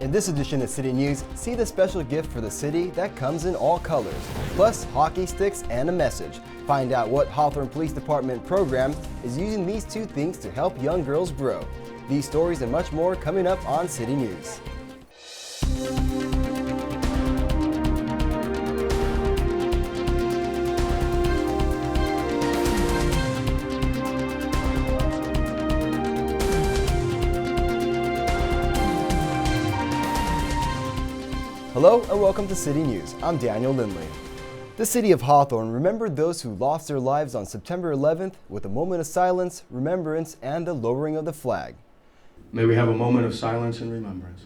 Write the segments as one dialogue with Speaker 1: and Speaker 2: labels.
Speaker 1: In this edition of City News, see the special gift for the city that comes in all colors, plus hockey sticks and a message. Find out what Hawthorne Police Department program is using these two things to help young girls grow. These stories and much more coming up on City News. Hello and welcome to City News. I'm Daniel Lindley. The city of Hawthorne remembered those who lost their lives on September 11th with a moment of silence, remembrance, and the lowering of the flag.
Speaker 2: May we have a moment of silence and remembrance.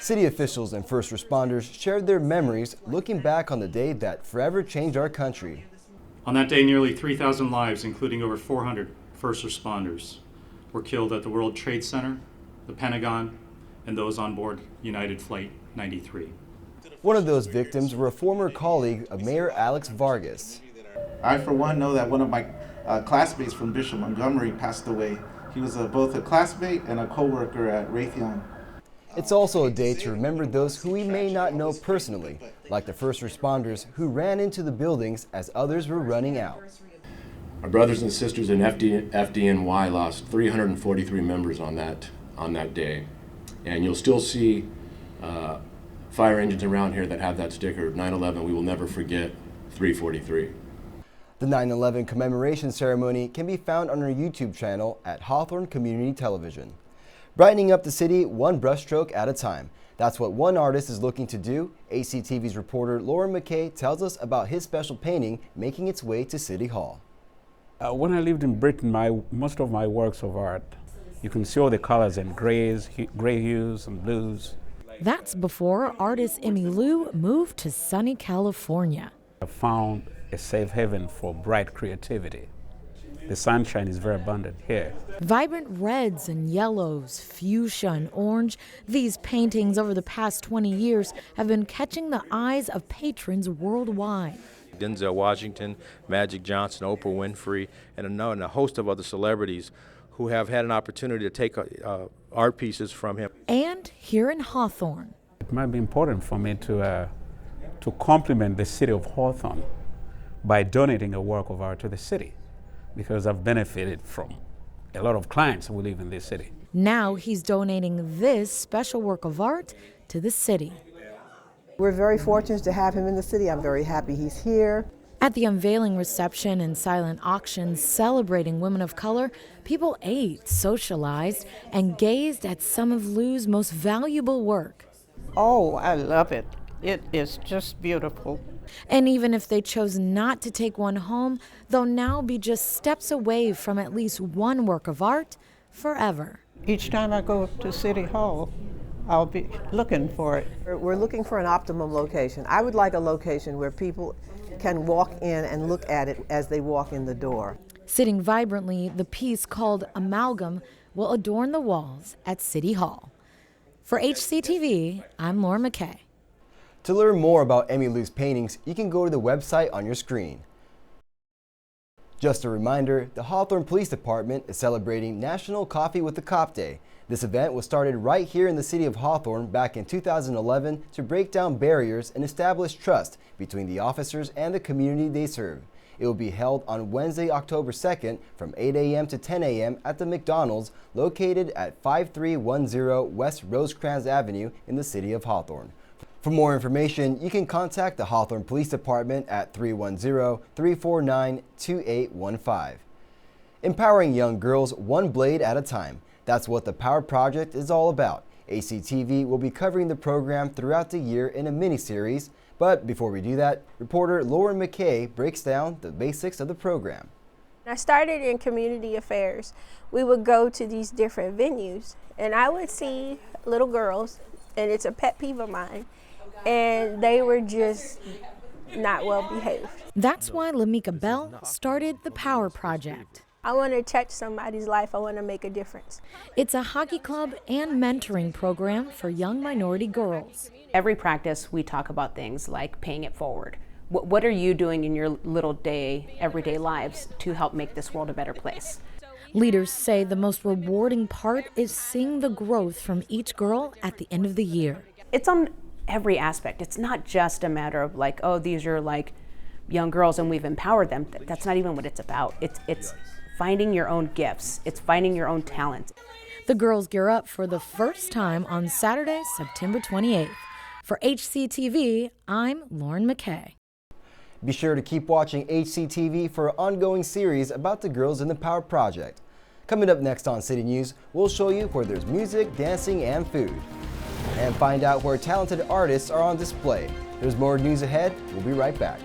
Speaker 1: City officials and first responders shared their memories looking back on the day that forever changed our country.
Speaker 3: On that day, nearly 3,000 lives, including over 400 first responders, were killed at the World Trade Center, the Pentagon, and those on board United Flight 93.
Speaker 1: One of those victims were a former colleague of Mayor Alex Vargas.
Speaker 4: I, for one, know that one of my classmates from Bishop Montgomery passed away. He was both a classmate and a co-worker at Raytheon.
Speaker 1: It's also a day to remember those who we may not know personally, like the first responders who ran into the buildings as others were running out.
Speaker 5: Our brothers and sisters in FDNY lost 343 members on that day. And you'll still see fire engines around here that have that sticker, 9/11, we will never forget 343.
Speaker 1: The 9/11 commemoration ceremony can be found on our YouTube channel at Hawthorne Community Television. Brightening up the city one brushstroke at a time. That's what one artist is looking to do. ACTV's reporter Lauren McKay tells us about his special painting making its way to City Hall.
Speaker 6: When I lived in Britain, most of my works of art, you can see all the colors and gray hues and blues.
Speaker 7: That's before artist Emmy Lou moved to sunny California.
Speaker 6: I found a safe haven for bright creativity. The sunshine is very abundant here.
Speaker 7: Vibrant reds and yellows, fuchsia and orange, these paintings over the past 20 years have been catching the eyes of patrons worldwide.
Speaker 8: Denzel Washington, Magic Johnson, Oprah Winfrey, and a host of other celebrities who have had an opportunity to take art pieces from him.
Speaker 7: And here in Hawthorne.
Speaker 6: It might be important for me to compliment the city of Hawthorne by donating a work of art to the city, because I've benefited from a lot of clients who live in this city.
Speaker 7: Now he's donating this special work of art to the city.
Speaker 9: We're very fortunate to have him in the city. I'm very happy he's here.
Speaker 7: At the unveiling reception and silent auctions celebrating women of color, people ate, socialized, and gazed at some of Lou's most valuable work.
Speaker 10: Oh, I love it. It is just beautiful.
Speaker 7: And even if they chose not to take one home, they'll now be just steps away from at least one work of art forever.
Speaker 10: Each time I go to City Hall, I'll be looking for it.
Speaker 9: We're looking for an optimum location. I would like a location where people can walk in and look at it as they walk in the door.
Speaker 7: Sitting vibrantly, the piece called Amalgam will adorn the walls at City Hall. For HCTV, I'm Lauren McKay.
Speaker 1: To learn more about Emmy Lou's paintings, you can go to the website on your screen. Just a reminder, the Hawthorne Police Department is celebrating National Coffee with the Cop Day. This event was started right here in the city of Hawthorne back in 2011 to break down barriers and establish trust between the officers and the community they serve. It will be held on Wednesday, October 2nd from 8 a.m. to 10 a.m. at the McDonald's located at 5310 West Rosecrans Avenue in the city of Hawthorne. For more information, you can contact the Hawthorne Police Department at 310-349-2815. Empowering young girls one blade at a time. That's what the Power Project is all about. ACTV will be covering the program throughout the year in a mini-series. But before we do that, reporter Lauren McKay breaks down the basics of the program.
Speaker 11: I started in community affairs. We would go to these different venues, and I would see little girls, and it's a pet peeve of mine, and they were just not well behaved.
Speaker 7: That's why Lamika Bell started the Power Project.
Speaker 11: I want to touch somebody's life. I want to make a difference.
Speaker 7: It's a hockey club and mentoring program for young minority girls.
Speaker 12: Every practice we talk about things like paying it forward. What are you doing in your little day, everyday lives to help make this world a better place?
Speaker 7: Leaders say the most rewarding part is seeing the growth from each girl at the end of the year.
Speaker 12: It's on every aspect. It's not just a matter of like, oh, these are like young girls and we've empowered them. That's not even what it's about. It's finding your own gifts. It's finding your own talents.
Speaker 7: The girls gear up for the first time on Saturday, September 28th. For HCTV, I'm Lauren McKay.
Speaker 1: Be sure to keep watching HCTV for an ongoing series about the Girls in the Power Project. Coming up next on City News, we'll show you where there's music, dancing, and food. And find out where talented artists are on display. There's more news ahead. We'll be right back.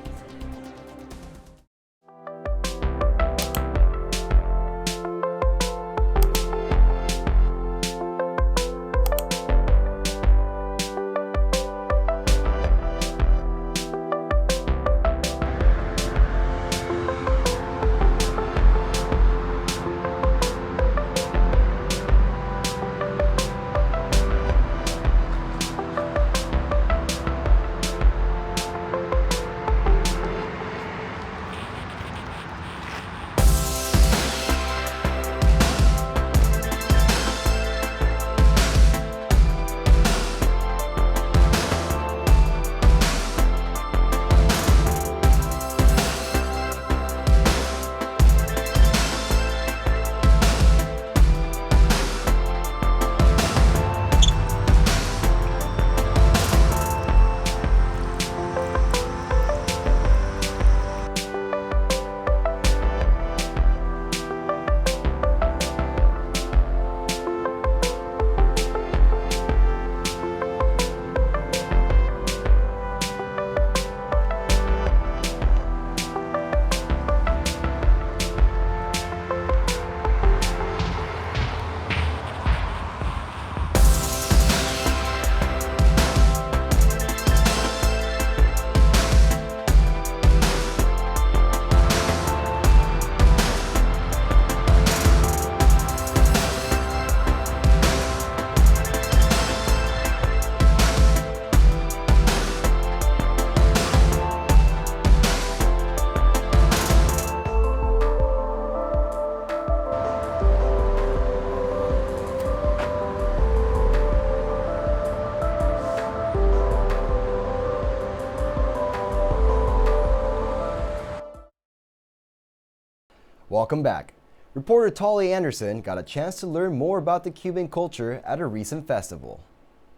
Speaker 1: Welcome back. Reporter Tolly Anderson got a chance to learn more about the Cuban culture at a recent festival.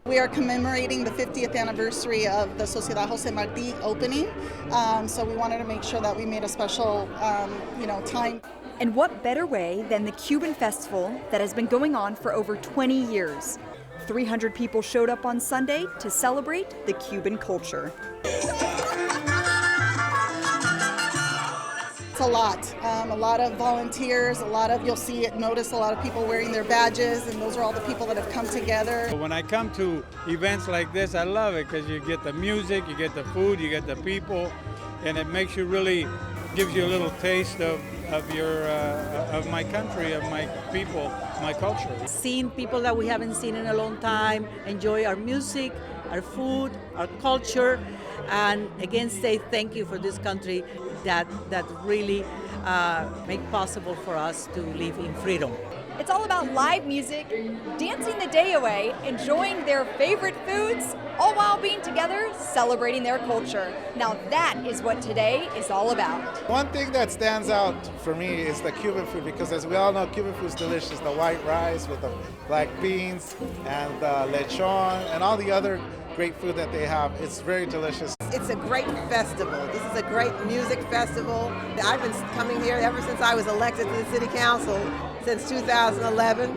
Speaker 13: We are commemorating the 50th anniversary of the Sociedad Jose Marti opening, so we wanted to make sure that we made a special, time.
Speaker 14: And what better way than the Cuban Festival that has been going on for over 20 years? 300 people showed up on Sunday to celebrate the Cuban culture.
Speaker 13: It's a lot of volunteers, notice a lot of people wearing their badges, and those are all the people that have come together.
Speaker 15: When I come to events like this, I love it because you get the music, you get the food, you get the people, and it makes you really, gives you a little taste of my country, of my people, my culture.
Speaker 16: Seeing people that we haven't seen in a long time, enjoy our music, our food, our culture, and again say thank you for this country that really make possible for us to live in freedom.
Speaker 14: It's all about live music, dancing the day away, enjoying their favorite foods, all while being together, celebrating their culture. Now that is what today is all about.
Speaker 4: One thing that stands out for me is the Cuban food, because as we all know, Cuban food is delicious. The white rice with the black beans and the lechon and all the other great food that they have. It's very delicious.
Speaker 9: It's a great festival. This is a great music festival. I've been coming here ever since I was elected to the city council, since 2011,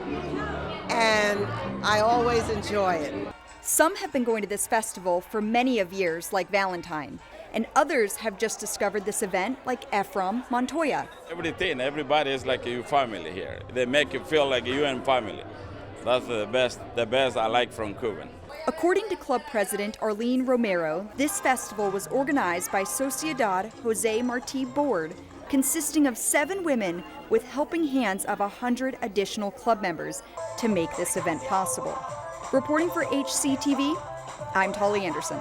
Speaker 9: and I always enjoy it.
Speaker 14: Some have been going to this festival for many of years, like Valentine, and others have just discovered this event, like Ephraim Montoya.
Speaker 17: Everybody is like your family here. They make you feel like you and family. That's the best I like from Cuban.
Speaker 14: According to club president Arlene Romero, this festival was organized by Sociedad Jose Marti Board, consisting of 7 women with helping hands of 100 additional club members to make this event possible. Reporting for HCTV, I'm Tolly Anderson.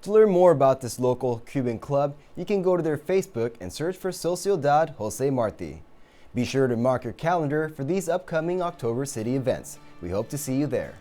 Speaker 1: To learn more about this local Cuban club, you can go to their Facebook and search for Sociedad Jose Marti. Be sure to mark your calendar for these upcoming October City events. We hope to see you there.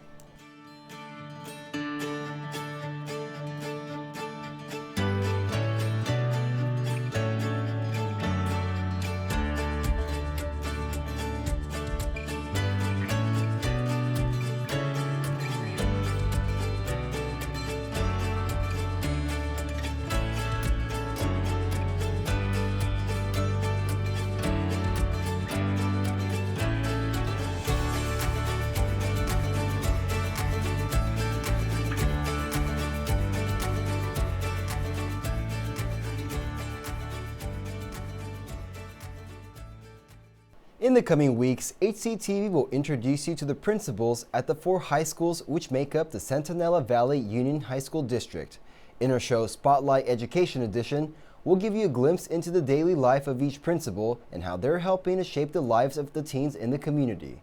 Speaker 1: In the coming weeks, HCTV will introduce you to the principals at the 4 high schools which make up the Centinela Valley Union High School District. In our show Spotlight Education Edition, we'll give you a glimpse into the daily life of each principal and how they're helping to shape the lives of the teens in the community.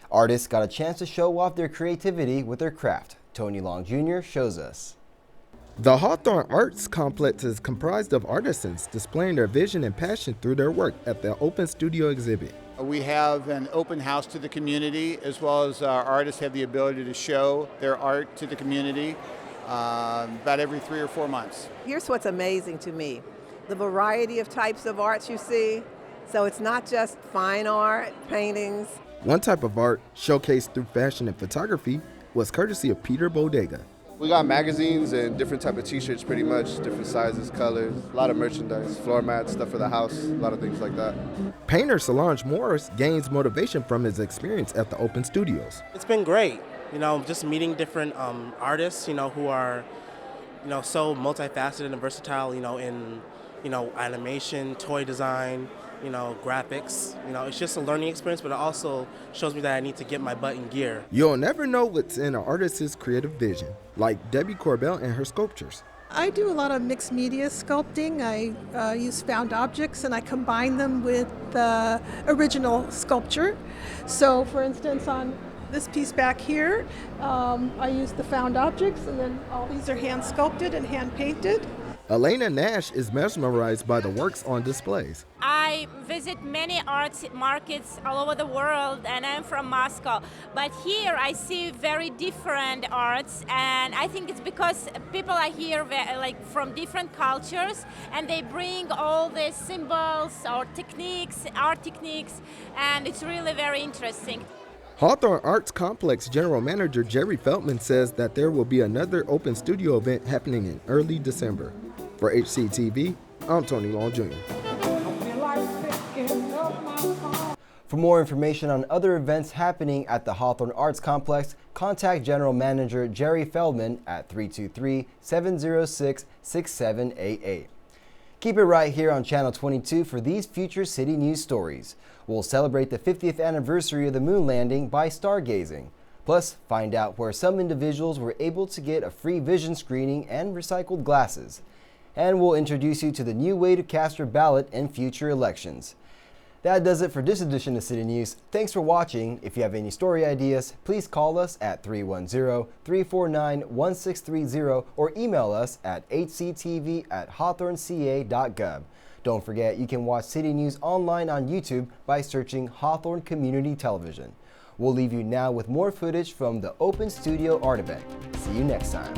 Speaker 1: Artists got a chance to show off their creativity with their craft. Tony Long Jr. shows us.
Speaker 18: The Hawthorne Arts Complex is comprised of artisans displaying their vision and passion through their work at the Open Studio exhibit.
Speaker 19: We have an open house to the community, as well as our artists have the ability to show their art to the community about every 3 or 4 months.
Speaker 9: Here's what's amazing to me, the variety of types of arts you see. So it's not just fine art, paintings.
Speaker 18: One type of art, showcased through fashion and photography, was courtesy of Peter Bodega.
Speaker 20: We got magazines and different type of t-shirts, pretty much, different sizes, colors, a lot of merchandise, floor mats, stuff for the house, a lot of things like that.
Speaker 18: Painter Solange Morris gains motivation from his experience at the Open Studios.
Speaker 21: It's been great, just meeting different artists, who are, so multifaceted and versatile, in, animation, toy design, graphics. It's just a learning experience, but it also shows me that I need to get my butt in gear.
Speaker 18: You'll never know what's in an artist's creative vision, like Debbie Corbell and her sculptures.
Speaker 22: I do a lot of mixed media sculpting. I use found objects and I combine them with original sculpture. So for instance, on this piece back here, I use the found objects, and then all these are hand sculpted and hand painted.
Speaker 18: Elena Nash is mesmerized by the works on displays.
Speaker 23: I visit many art markets all over the world, and I'm from Moscow. But here I see very different arts, and I think it's because people are here from different cultures, and they bring all the symbols or techniques, art techniques, and it's really very interesting.
Speaker 18: Hawthorne Arts Complex General Manager Jerry Feltman says that there will be another Open Studio event happening in early December. For HCTV, I'm Tony Long Jr.
Speaker 1: For more information on other events happening at the Hawthorne Arts Complex, contact General Manager Jerry Feldman at 323-706-6788. Keep it right here on Channel 22 for these future city news stories. We'll celebrate the 50th anniversary of the moon landing by stargazing. Plus, find out where some individuals were able to get a free vision screening and recycled glasses. And we'll introduce you to the new way to cast your ballot in future elections. That does it for this edition of City News. Thanks for watching. If you have any story ideas, please call us at 310-349-1630 or email us at hctv@hawthorneca.gov. Don't forget, you can watch City News online on YouTube by searching Hawthorne Community Television. We'll leave you now with more footage from the Open Studio Art event. See you next time.